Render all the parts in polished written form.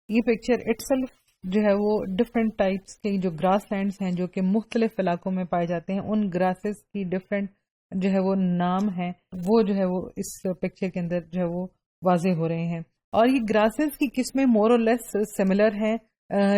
یہ picture itself جو ہے وہ ڈفرینٹ ٹائپس کے جو گراس لینڈس ہیں جو کہ مختلف علاقوں میں پائے جاتے ہیں، ان گراسز کی ڈفرینٹ جو ہے وہ نام ہیں، وہ جو ہے وہ اس پکچر کے اندر جو ہے وہ واضح ہو رہے ہیں. اور یہ گراسز کی قسمیں مور اور لیس سملر ہیں،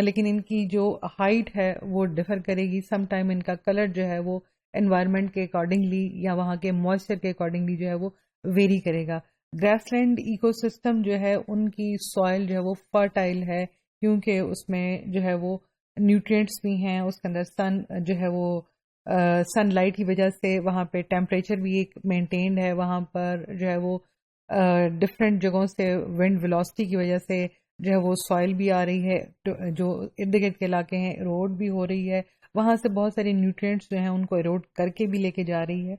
لیکن ان کی جو ہائٹ ہے وہ ڈفر کرے گی. سم ٹائم ان کا کلر جو ہے وہ انوائرمنٹ کے اکارڈنگلی یا وہاں کے موئسچر کے اکارڈنگلی جو ہے وہ ویری کرے گا. گراس لینڈ ایکو سسٹم جو ہے ان کی سوائل جو ہے وہ فرٹائل ہے، کیونکہ اس میں جو ہے وہ نیوٹرینٹس بھی ہیں، اس کے اندر سن جو ہے وہ سن لائٹ کی وجہ سے وہاں پہ ٹیمپریچر بھی ایک مینٹینڈ ہے، وہاں پر جو ہے وہ ڈفرینٹ جگہوں سے ونڈ ویلوسٹی کی وجہ سے جو ہے وہ سوائل بھی آ رہی ہے، جو ارد گرد کے علاقے ہیں ایروڈ بھی ہو رہی ہے، وہاں سے بہت سارے نیوٹرینٹس جو ہیں ان کو ایروڈ کر کے بھی لے کے جا رہی ہے.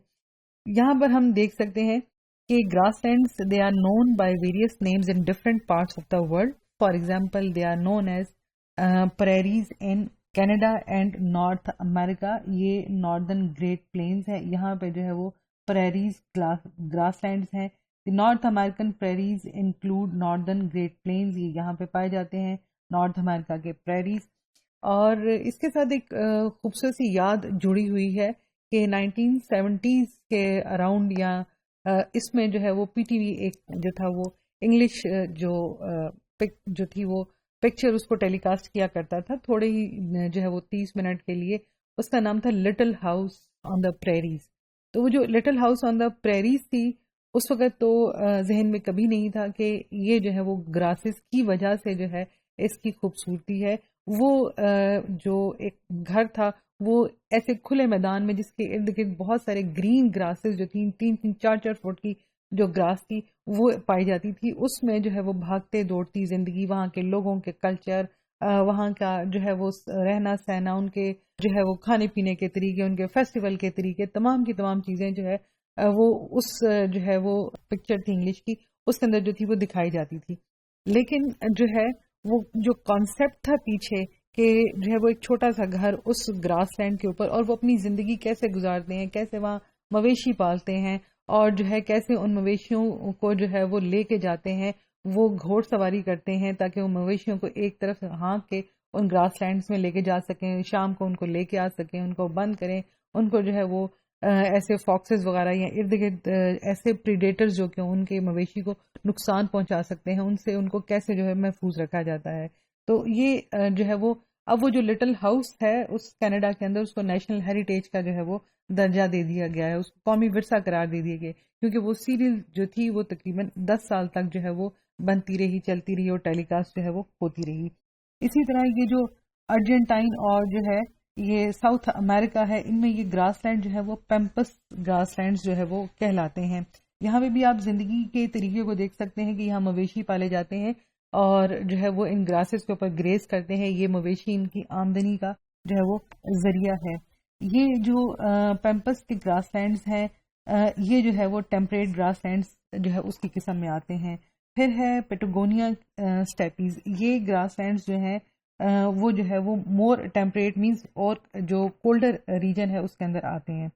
یہاں پر ہم دیکھ سکتے ہیں کہ grasslands they are known by various names in different parts of the world. For example they are known as prairies in Canada and North America. یہ ناردرن گریٹ پلینز ہے، یہاں پہ جو ہے وہ پریریز گراس لینڈس ہیں. North American prairies include northern great plains, یہ یہاں پہ پائے جاتے ہیں نارتھ امریکہ کے پریریز. اور اس کے ساتھ ایک خوبصورت سی یاد جڑی ہوئی ہے کہ 1970s کے اراؤنڈ یا اس میں جو ہے وہ پی ٹی وی ایک جو تھا وہ انگلش جو تھی وہ پکچر اس کو ٹیلی کاسٹ کیا کرتا تھا تھوڑے ہی جو ہے وہ 30 منٹ کے لیے. اس کا نام تھا لٹل ہاؤس آن دا پریریز. تو وہ جو لٹل ہاؤس آن دا پریریز تھی اس وقت تو ذہن میں کبھی نہیں تھا کہ یہ جو ہے وہ گراسز کی وجہ سے جو ہے اس کی خوبصورتی ہے. وہ جو ایک گھر تھا وہ ایسے کھلے میدان میں جس کے ارد گرد بہت سارے گرین گراسز جو تھیں 3-4 فٹ کی جو گراس تھی وہ پائی جاتی تھی. اس میں جو ہے وہ بھاگتے دوڑتی زندگی، وہاں کے لوگوں کے کلچر، وہاں کا جو ہے وہ رہنا سہنا، ان کے جو ہے وہ کھانے پینے کے طریقے، ان کے فیسٹیول کے طریقے، تمام کی تمام چیزیں جو ہے وہ اس جو ہے وہ پکچر تھی انگلش کی اس کے اندر جو تھی وہ دکھائی جاتی تھی. لیکن جو ہے وہ جو کانسیپٹ تھا پیچھے کہ جو ہے وہ ایک چھوٹا سا گھر اس گراس لینڈ کے اوپر، اور وہ اپنی زندگی کیسے گزارتے ہیں، کیسے وہاں مویشی پالتے ہیں، اور جو ہے کیسے ان مویشیوں کو جو ہے وہ لے کے جاتے ہیں، وہ گھوڑ سواری کرتے ہیں تاکہ وہ مویشیوں کو ایک طرف ہانک کے ان گراس لینڈز میں لے کے جا سکیں، شام کو ان کو لے کے آ سکیں، ان کو بند کریں، ان کو جو ہے وہ ایسے فاکسز وغیرہ یا ارد گرد ایسے پریڈیٹرز جو کہ ان کے مویشی کو نقصان پہنچا سکتے ہیں ان سے ان کو کیسے جو ہے محفوظ رکھا جاتا ہے. تو یہ جو ہے وہ اب وہ جو لٹل ہاؤس ہے اس کینیڈا کے اندر اس کو نیشنل ہیریٹیج کا جو ہے وہ درجہ دے دیا گیا ہے، اس کو قومی ورثہ قرار دے دیا گیا، کیونکہ وہ سیریل جو تھی وہ تقریباً 10 سال تک جو ہے وہ بنتی رہی، چلتی رہی اور ٹیلی کاسٹ جو ہے وہ ہوتی رہی. اسی طرح یہ جو ارجنٹائن اور جو ہے یہ ساؤتھ امریکہ ہے، ان میں یہ گراس لینڈ جو ہے وہ پیمپس گراس لینڈز جو ہے وہ کہلاتے ہیں. یہاں پہ بھی آپ زندگی کے طریقے کو دیکھ سکتے ہیں کہ یہاں مویشی پالے جاتے ہیں اور جو ہے وہ ان گراسز کے اوپر گریز کرتے ہیں. یہ مویشی ان کی آمدنی کا جو ہے وہ ذریعہ ہے. یہ جو پیمپس کے گراس لینڈز ہیں یہ جو ہے وہ ٹیمپریٹ گراس لینڈز جو ہے اس کی قسم میں آتے ہیں. پھر ہے پیٹاگونیا اسٹیپیز. یہ گراس لینڈز جو ہیں وہ جو ہے وہ مور ٹیمپریٹ مینز اور جو کولڈر ریجن ہے اس کے اندر آتے ہیں.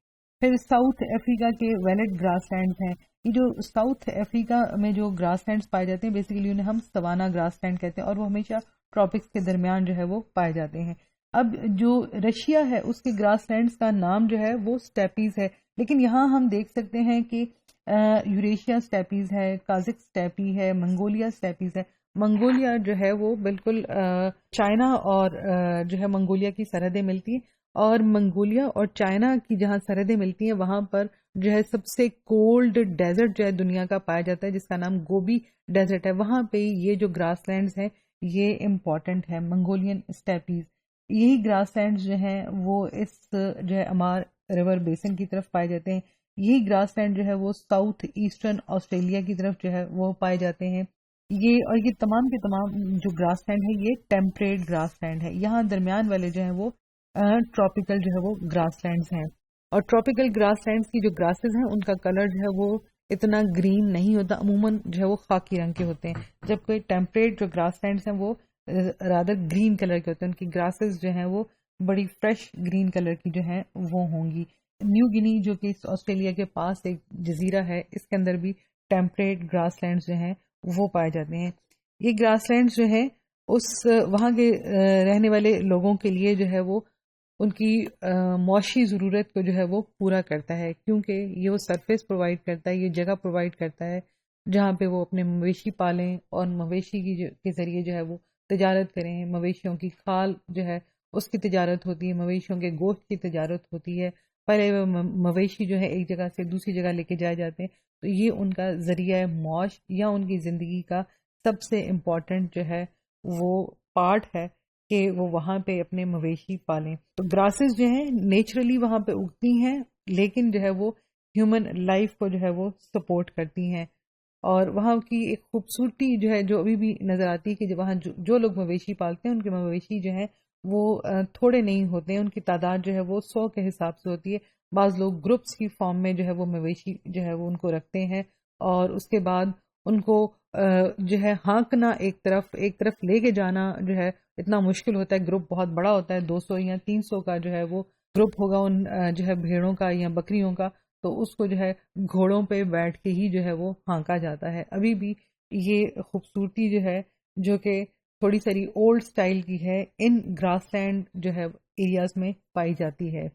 پھر ساؤتھ افریقہ کے ویلڈ گراس لینڈز ہیں. یہ جو ساؤتھ افریقہ میں جو گراس لینڈز پائے جاتے ہیں بیسیکلی انہیں ہم سوانا گراس لینڈ کہتے ہیں، اور وہ ہمیشہ ٹراپکس کے درمیان جو ہے وہ پائے جاتے ہیں. اب جو رشیا ہے اس کے گراس لینڈز کا نام جو ہے وہ اسٹیپیز ہے، لیکن یہاں ہم دیکھ سکتے ہیں کہ یوریشیا اسٹیپیز ہے، کازک اسٹیپی ہے، منگولیا اسٹیپیز ہے. منگولیا جو ہے وہ بالکل چائنا اور جو ہے منگولیا کی سرحدیں ملتی ہیں، اور منگولیا اور چائنا کی جہاں سرحدیں ملتی ہیں وہاں پر جو ہے سب سے کولڈ ڈیزرٹ جو ہے دنیا کا پایا جاتا ہے جس کا نام گوبی ڈیزرٹ ہے. وہاں پہ یہ جو گراس لینڈز ہیں یہ امپورٹنٹ ہے، منگولین اسٹیپیز. یہی گراس لینڈز جو ہیں وہ اس جو ہے امار ریور بیسن کی طرف پائے جاتے ہیں. یہی گراس لینڈ جو ہے وہ ساؤتھ ایسٹرن آسٹریلیا کی طرف جو ہے وہ پائے جاتے ہیں. یہ تمام کے تمام جو گراس لینڈ ہے یہ ٹیمپریٹ گراس لینڈ ہے. یہاں درمیان والے جو ہیں وہ ٹراپیکل جو ہے وہ گراس لینڈز ہیں. اور ٹراپیکل گراس لینڈز کی جو گراسز ہیں ان کا کلر جو ہے وہ اتنا گرین نہیں ہوتا، عموماً جو ہے وہ خاکی رنگ کے ہوتے ہیں، جبکہ ٹیمپریٹ جو گراس لینڈز ہیں وہ رادر گرین کلر کے ہوتے ہیں. ان کی گراسز جو ہیں وہ بڑی فریش گرین کلر کی جو ہیں وہ ہوں گی. نیو گنی جو کہ آسٹریلیا کے پاس ایک جزیرہ ہے اس کے اندر بھی ٹیمپریٹ گراس لینڈز جو ہیں وہ پائے جاتے ہیں. یہ گراس لینڈز جو ہیں اس وہاں کے رہنے والے لوگوں کے لیے جو ہے وہ ان کی معاشی ضرورت کو جو ہے وہ پورا کرتا ہے، کیونکہ یہ وہ سرفیس پرووائڈ کرتا ہے، یہ جگہ پرووائڈ کرتا ہے جہاں پہ وہ اپنے مویشی پالیں اور مویشی کے ذریعے جو ہے وہ تجارت کریں. مویشیوں کی کھال جو ہے اس کی تجارت ہوتی ہے، مویشیوں کے گوشت کی تجارت ہوتی ہے. پہلے مویشی جو ہے ایک جگہ سے دوسری جگہ لے کے جائے جاتے ہیں، تو یہ ان کا ذریعہ معاش یا ان کی زندگی کا سب سے امپورٹنٹ جو ہے وہ پارٹ ہے کہ وہ وہاں پہ اپنے مویشی پالیں. تو گراسز جو ہیں نیچرلی وہاں پہ اگتی ہیں، لیکن جو ہے وہ ہیومن لائف کو جو ہے وہ سپورٹ کرتی ہیں. اور وہاں کی ایک خوبصورتی جو ہے جو ابھی بھی نظر آتی ہے کہ وہاں جو لوگ مویشی پالتے ہیں ان کے مویشی جو ہیں وہ تھوڑے نہیں ہوتے ہیں، ان کی تعداد جو ہے وہ 100 کے حساب سے ہوتی ہے. بعض لوگ گروپس کی فارم میں جو ہے وہ مویشی جو ہے وہ ان کو رکھتے ہیں، اور اس کے بعد ان کو جو ہے ہانکنا ایک طرف لے کے جانا جو ہے اتنا مشکل ہوتا ہے. گروپ بہت بڑا ہوتا ہے، 200 یا 300 کا جو ہے وہ گروپ ہوگا ان جو ہے بھیڑوں کا یا بکریوں کا، تو اس کو جو ہے گھوڑوں پہ بیٹھ کے ہی جو ہے وہ ہانکا جاتا ہے. ابھی بھی یہ خوبصورتی جو ہے جو کہ تھوڑی ساری اولڈ سٹائل کی ہے ان گراس لینڈ جو ہے ایریاز میں پائی جاتی ہے.